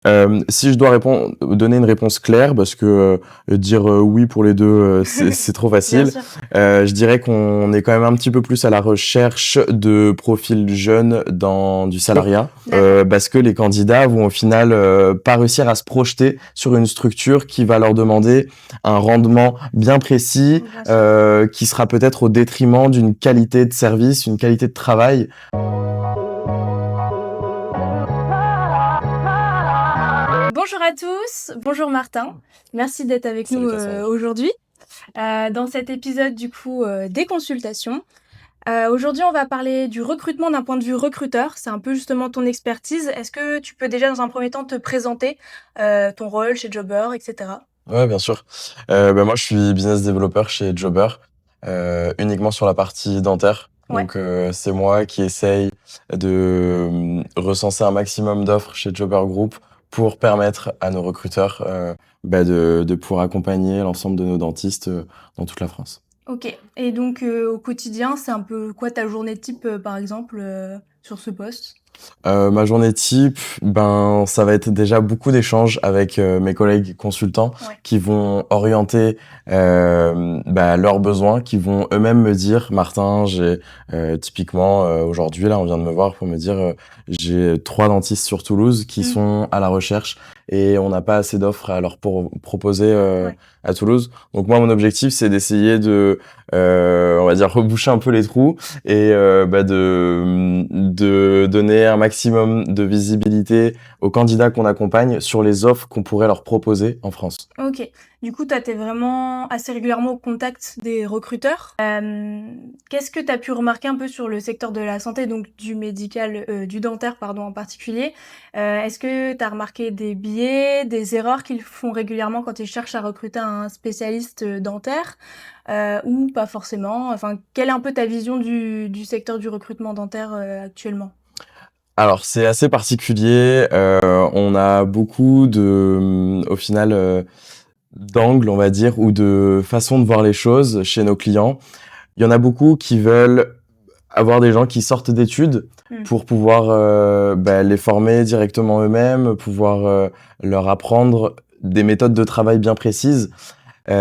Si je dois donner une réponse claire, parce que dire oui pour les deux, c'est trop Bien facile. sûr. Je dirais qu'on est quand même un petit peu plus à la recherche de profils jeunes dans du salariat, D'accord. parce que les candidats vont au final pas réussir à se projeter sur une structure qui va leur demander un rendement bien précis, Bien sûr. qui sera peut-être au détriment d'une qualité de service, une qualité de travail. Bonjour à tous, bonjour Martin. Merci d'être avec Salut nous Cassandra. aujourd'hui dans cet épisode du coup des consultations. Aujourd'hui, on va parler du recrutement d'un point de vue recruteur. C'est un peu justement ton expertise. Est-ce que tu peux déjà dans un premier temps te présenter ton rôle chez Jobber, etc. Ouais, bien sûr. Moi, je suis business developer chez Jobber, uniquement sur la partie dentaire. Ouais. Donc, c'est moi qui essaye de recenser un maximum d'offres chez Jobber Group pour permettre à nos recruteurs de pouvoir accompagner l'ensemble de nos dentistes dans toute la France. Ok. Et donc au quotidien, c'est un peu quoi ta journée type par exemple sur ce poste? Ma journée type, ça va être déjà beaucoup d'échanges avec mes collègues consultants Ouais. qui vont orienter leurs besoins, qui vont eux-mêmes me dire, Martin, j'ai typiquement aujourd'hui là, on vient de me voir pour me dire, j'ai 3 dentistes sur Toulouse qui Mm. sont à la recherche et on n'a pas assez d'offres à leur proposer Ouais. à Toulouse. Donc moi, mon objectif, c'est d'essayer de, on va dire, reboucher un peu les trous et de donner un maximum de visibilité aux candidats qu'on accompagne sur les offres qu'on pourrait leur proposer en France. Ok. Du coup, toi, t'es vraiment assez régulièrement au contact des recruteurs. Qu'est-ce que tu as pu remarquer un peu sur le secteur de la santé, donc du médical, du dentaire, pardon, en particulier? Est-ce que tu as remarqué des biais, des erreurs qu'ils font régulièrement quand ils cherchent à recruter un spécialiste dentaire, ou pas forcément? Enfin, quelle est un peu ta vision du secteur du recrutement dentaire actuellement? Alors, c'est assez particulier. On a beaucoup au final, d'angles, on va dire, ou de façons de voir les choses chez nos clients. Il y en a beaucoup qui veulent avoir des gens qui sortent d'études Mm. pour pouvoir les former directement eux-mêmes, pouvoir leur apprendre des méthodes de travail bien précises. Et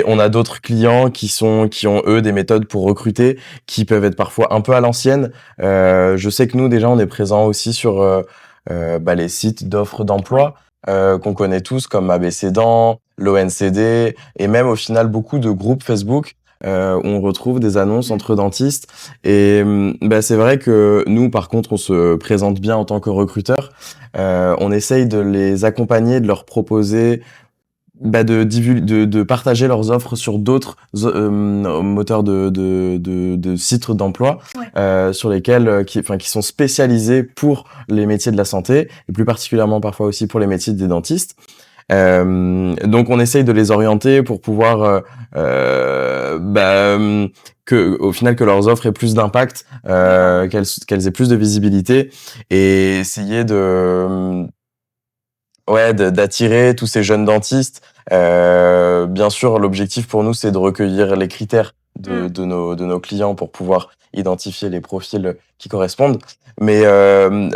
on a d'autres clients qui ont eux des méthodes pour recruter qui peuvent être parfois un peu à l'ancienne. Je sais que nous déjà on est présent aussi sur les sites d'offres d'emploi qu'on connaît tous comme ABCDent, l'ONCD et même au final beaucoup de groupes Facebook où on retrouve des annonces Mm. entre dentistes. Et c'est vrai que nous par contre on se présente bien en tant que recruteur. On essaye de les accompagner, de leur proposer de partager leurs offres sur d'autres moteurs de sites d'emploi Ouais. sur lesquels qui sont spécialisés pour les métiers de la santé et plus particulièrement parfois aussi pour les métiers des dentistes. Donc on essaye de les orienter pour pouvoir que au final que leurs offres aient plus d'impact, qu'elles aient plus de visibilité et essayer d'attirer tous ces jeunes dentistes. Bien sûr, l'objectif pour nous, c'est de recueillir les critères Mm. de nos clients pour pouvoir identifier les profils qui correspondent. Mais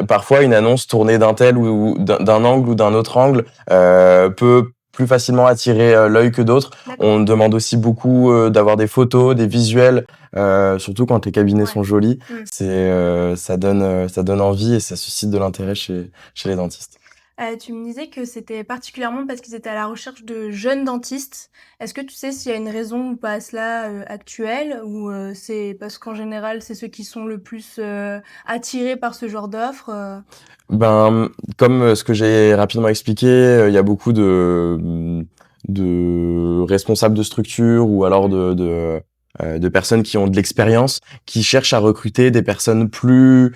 parfois, une annonce tournée d'un tel ou d'un angle ou d'un autre angle peut plus facilement attirer l'œil que d'autres. D'accord. On demande aussi beaucoup d'avoir des photos, des visuels, surtout quand les cabinets Ouais. sont jolis. Mm. Ça donne envie et ça suscite de l'intérêt chez les dentistes. Tu me disais que c'était particulièrement parce qu'ils étaient à la recherche de jeunes dentistes. Est-ce que tu sais s'il y a une raison ou pas à cela, actuelle ou, c'est parce qu'en général, c'est ceux qui sont le plus, attirés par ce genre d'offre, Comme ce que j'ai rapidement expliqué, il y a beaucoup de responsables de structures ou alors de personnes qui ont de l'expérience, qui cherchent à recruter des personnes plus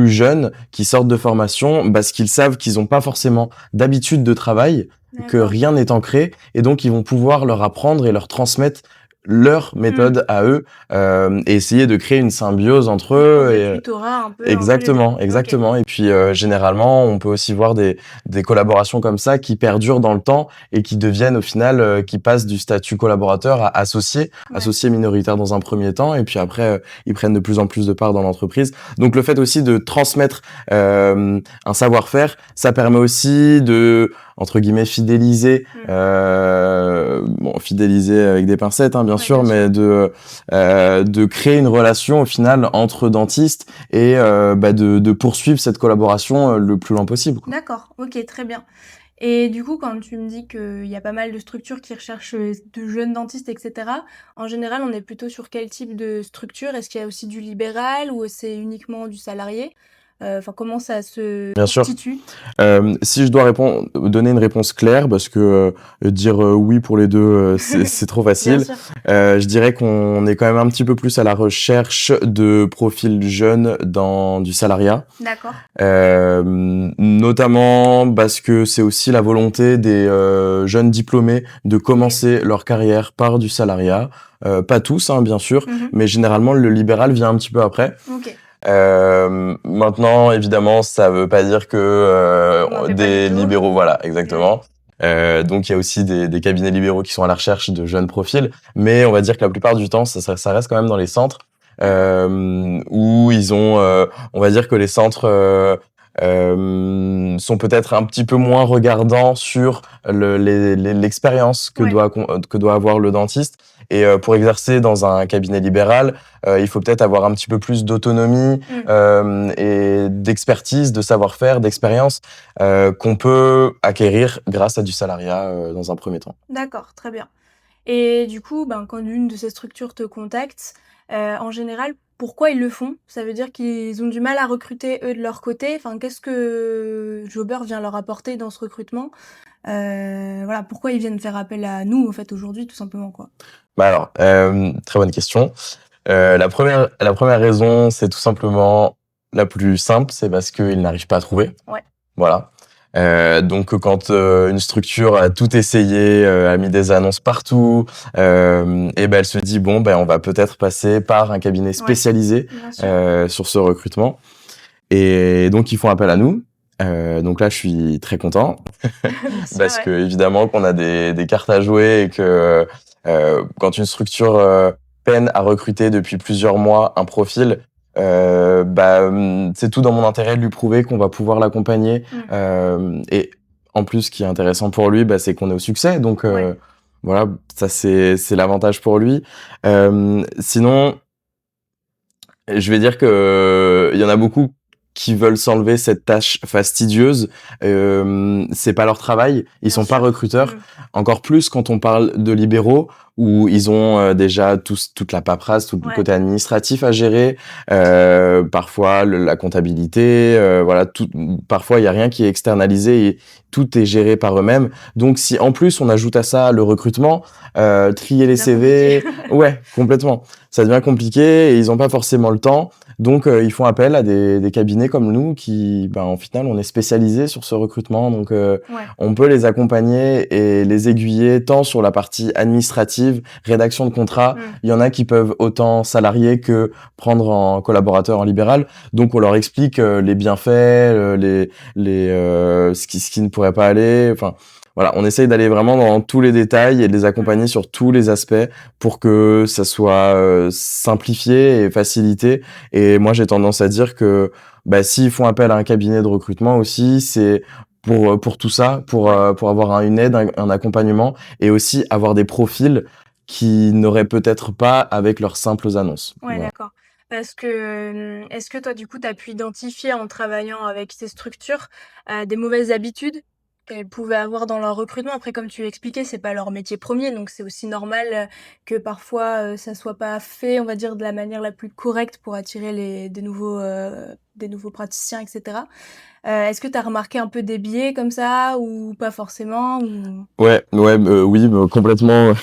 jeunes, qui sortent de formation, parce qu'ils savent qu'ils n'ont pas forcément d'habitude de travail, que D'accord. rien n'est ancré, et donc ils vont pouvoir leur apprendre et leur transmettre leur Mmh. méthode à eux, et essayer de créer une symbiose entre Des eux sortes de et tutorats un peu les 2. exactement, OK. exactement. Et puis généralement, on peut aussi voir des collaborations comme ça qui perdurent dans le temps et qui deviennent au final, qui passent du statut collaborateur à associé, Ouais. associé minoritaire dans un premier temps, et puis après, ils prennent de plus en plus de parts dans l'entreprise. Donc le fait aussi de transmettre un savoir-faire, ça permet aussi de entre guillemets fidéliser, Mmh. bon fidéliser avec des pincettes hein, bien Ouais, sûr, bien sûr. mais de créer une relation au final entre dentistes et de poursuivre cette collaboration le plus loin possible, quoi. D'accord, OK, très bien. Et du coup, quand tu me dis qu'il y a pas mal de structures qui recherchent, de jeunes dentistes et cetera, en général, on est plutôt sur quel type de structure? Est-ce qu'il y a aussi du libéral ou c'est uniquement du salarié? Enfin, comment ça se Bien sûr. constitue? Si je dois donner une réponse claire, parce que dire oui pour les deux, c'est trop Bien facile. sûr. Je dirais qu'on est quand même un petit peu plus à la recherche de profils jeunes dans du salariat. D'accord. Notamment parce que c'est aussi la volonté des jeunes diplômés de OK. commencer leur carrière par du salariat. Pas tous, hein, bien sûr, Mmh. mais généralement le libéral vient un petit peu après. OK. Maintenant, évidemment, ça veut pas dire que On en fait pas du des tout. libéraux, voilà, Mmh. exactement. Donc il y a aussi des cabinets libéraux qui sont à la recherche de jeunes profils, mais on va dire que la plupart du temps, ça reste quand même dans les centres D'accord. où ils ont, on va dire que les centres sont peut-être un petit peu moins regardants sur l'expérience Ouais. que doit avoir le dentiste. Et pour exercer dans un cabinet libéral, il faut peut-être avoir un petit peu plus d'autonomie Mmh. et d'expertise, de savoir-faire, d'expérience qu'on peut acquérir grâce à du salariat dans un premier temps. D'accord, très bien. Et du coup, ben, quand une de ces structures te contacte, en général, pourquoi ils le font? Ça veut dire qu'ils ont du mal à recruter, eux, de leur côté? Enfin, qu'est-ce que Jobber vient leur apporter dans ce recrutement? Voilà, pourquoi ils viennent faire appel à nous, en fait, aujourd'hui, tout simplement, quoi? Bah alors, très bonne question. La première raison, c'est tout simplement la plus simple, c'est parce qu'ils n'arrivent pas à trouver. Ouais. Voilà. Donc quand une structure a tout essayé, a mis des annonces partout, et ben elle se dit bon ben on va peut-être passer par un cabinet Ouais, spécialisé bien sûr. sur ce recrutement. Et donc ils font appel à nous. Donc là je suis très content Bien sûr, parce ouais. que évidemment qu'on a des cartes à jouer et que quand une structure peine à recruter depuis plusieurs mois un profil, c'est tout dans mon intérêt de lui prouver qu'on va pouvoir l'accompagner. Mmh. Et en plus, ce qui est intéressant pour lui, c'est qu'on est au succès. Donc Ouais. voilà, ça c'est l'avantage pour lui. Sinon, je vais dire que il y en a beaucoup qui veulent s'enlever cette tâche fastidieuse. C'est pas leur travail, ils Bien sont pas sûr. recruteurs. Mmh. Encore plus quand on parle de libéraux où ils ont déjà toute la paperasse, tout le Ouais. côté administratif à gérer, parfois la comptabilité, voilà, tout. Parfois il y a rien qui est externalisé et tout est géré par eux-mêmes. Donc si en plus on ajoute à ça le recrutement, trier les Bien compliqué. CV, ouais, complètement. Ça devient compliqué et ils ont pas forcément le temps. Donc ils font appel à des cabinets comme nous qui, en final, on est spécialisé sur ce recrutement. Donc Ouais. on peut les accompagner et les aiguiller tant sur la partie administrative, rédaction de contrat. Mmh. Il y en a qui peuvent autant salarier que prendre en collaborateur en libéral. Donc on leur explique les bienfaits, ce qui ne pourrait pas aller. Enfin voilà, on essaye d'aller vraiment dans tous les détails et de les Mmh. accompagner sur tous les aspects pour que ça soit simplifié et facilité. Et moi, j'ai tendance à dire que s'ils font appel à un cabinet de recrutement aussi, c'est pour tout ça, Ouais. pour avoir une aide, un accompagnement et aussi avoir des profils qui n'auraient peut-être pas avec leurs simples annonces. Ouais, Voilà. d'accord. Parce que, est-ce que toi, du coup, tu as pu identifier en travaillant avec ces structures, des mauvaises habitudes qu'elles pouvaient avoir dans leur recrutement? Après, comme tu l'expliquais, c'est pas leur métier premier, donc c'est aussi normal, que parfois, ça soit pas fait, on va dire, de la manière la plus correcte pour attirer des nouveaux praticiens et cetera. Est-ce que tu as remarqué un peu des biais comme ça ou pas forcément ou? Ouais, ouais, oui, complètement.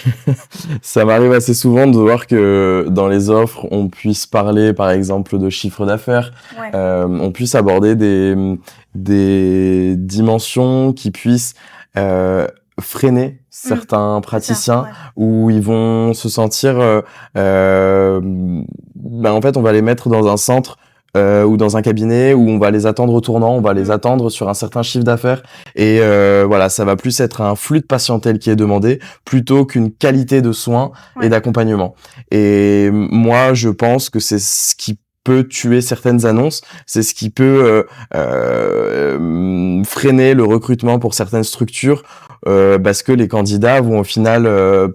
Ça m'arrive assez souvent de voir que dans les offres, on puisse parler, par exemple, de chiffre d'affaires, Ouais. on puisse aborder des dimensions qui puissent freiner certains C'est ça, praticiens ouais. où ils vont se sentir, en fait, on va les mettre dans un centre ou dans un cabinet où on va les attendre au tournant, on va les attendre sur un certain chiffre d'affaires et voilà, ça va plus être un flux de patientèle qui est demandé plutôt qu'une qualité de soins et Ouais. d'accompagnement. Et moi, je pense que c'est ce qui peut tuer certaines annonces, c'est ce qui peut freiner le recrutement pour certaines structures parce que les candidats vont au final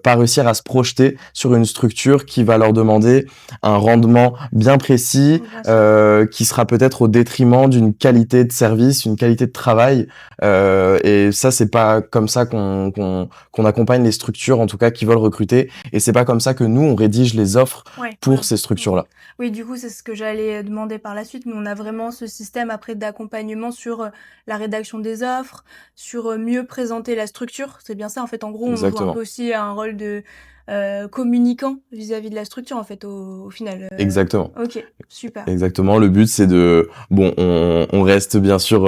pas réussir à se projeter sur une structure qui va leur demander un rendement bien précis, Bien sûr. qui sera peut-être au détriment d'une qualité de service, une qualité de travail. Et ça, c'est pas comme ça qu'on accompagne les structures, en tout cas, qui veulent recruter. Et c'est pas comme ça que nous, on rédige les offres Ouais, pour ouais. ces structures-là. Oui, du coup, c'est ce que j'allais demander par la suite. Nous, on a vraiment ce système après d'accompagnement sur la rédaction des offres, sur mieux présenter la structure. C'est bien ça, en fait. En gros, on joue un peu Exactement. aussi un rôle de communicant vis-à-vis de la structure, en fait, au final. Exactement. Ok, super. Exactement. Le but, c'est on reste bien sûr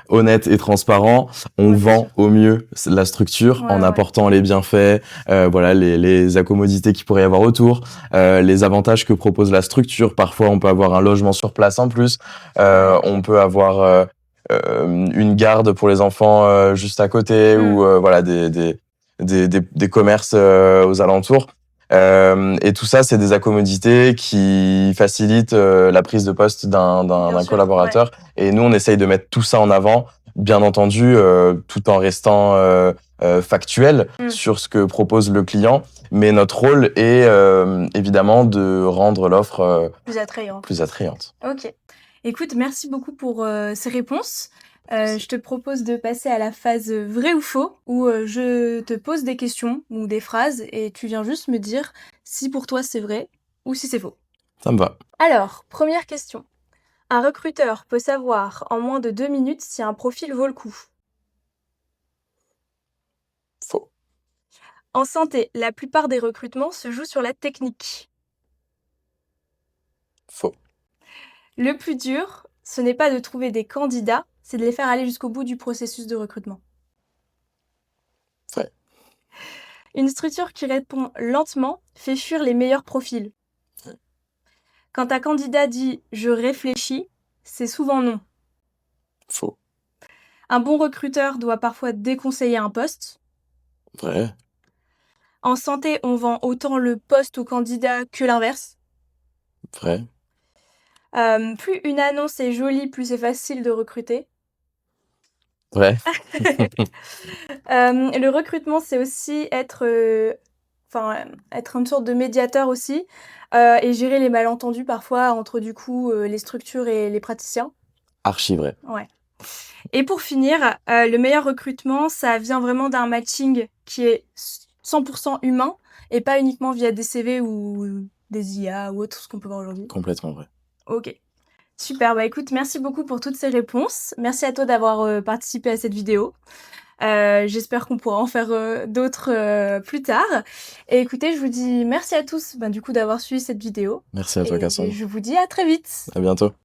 honnête et transparent. On Ouais, bien sûr. vend au mieux la structure Ouais, en ouais. apportant les bienfaits, voilà, les accommodités qu'il pourrait y avoir autour, les avantages que propose la structure. Parfois, on peut avoir un logement sur place en plus. Ouais. On peut avoir une garde pour les enfants juste à côté ou voilà des commerces aux alentours. Et tout ça, c'est des accommodités qui facilitent la prise de poste Bien d'un sûr, ouais. collaborateur. Et nous, on essaye de mettre tout ça en avant, bien entendu, tout en restant factuel Mm. sur ce que propose le client. Mais notre rôle est évidemment de rendre l'offre Plus attrayant. plus attrayante. Ok. Écoute, merci beaucoup pour ces réponses. Je te propose de passer à la phase vrai ou faux, où je te pose des questions ou des phrases et tu viens juste me dire si pour toi c'est vrai ou si c'est faux. Ça me va. Alors, première question. Un recruteur peut savoir en moins de 2 minutes si un profil vaut le coup. Faux. En santé, la plupart des recrutements se jouent sur la technique. Faux. Le plus dur, ce n'est pas de trouver des candidats, c'est de les faire aller jusqu'au bout du processus de recrutement. Vrai. Une structure qui répond lentement fait fuir les meilleurs profils. Quand un candidat dit « je réfléchis », c'est souvent non. Faux. Un bon recruteur doit parfois déconseiller un poste. Vrai. En santé, on vend autant le poste au candidat que l'inverse. Vrai. Plus une annonce est jolie, plus c'est facile de recruter. Vrai. Le recrutement, c'est aussi être une sorte de médiateur aussi, et gérer les malentendus parfois entre du coup les structures et les praticiens. Archi vrai. Ouais. Et pour finir, le meilleur recrutement, ça vient vraiment d'un matching qui est 100% humain et pas uniquement via des CV ou des IA ou autre, ce qu'on peut voir aujourd'hui. Complètement vrai. Ok. Super, bah écoute, merci beaucoup pour toutes ces réponses. Merci à toi d'avoir participé à cette vidéo. J'espère qu'on pourra en faire d'autres plus tard. Et écoutez, je vous dis merci à tous du coup d'avoir suivi cette vidéo. Merci à toi, Et Cassandre. je vous dis à très vite. À bientôt.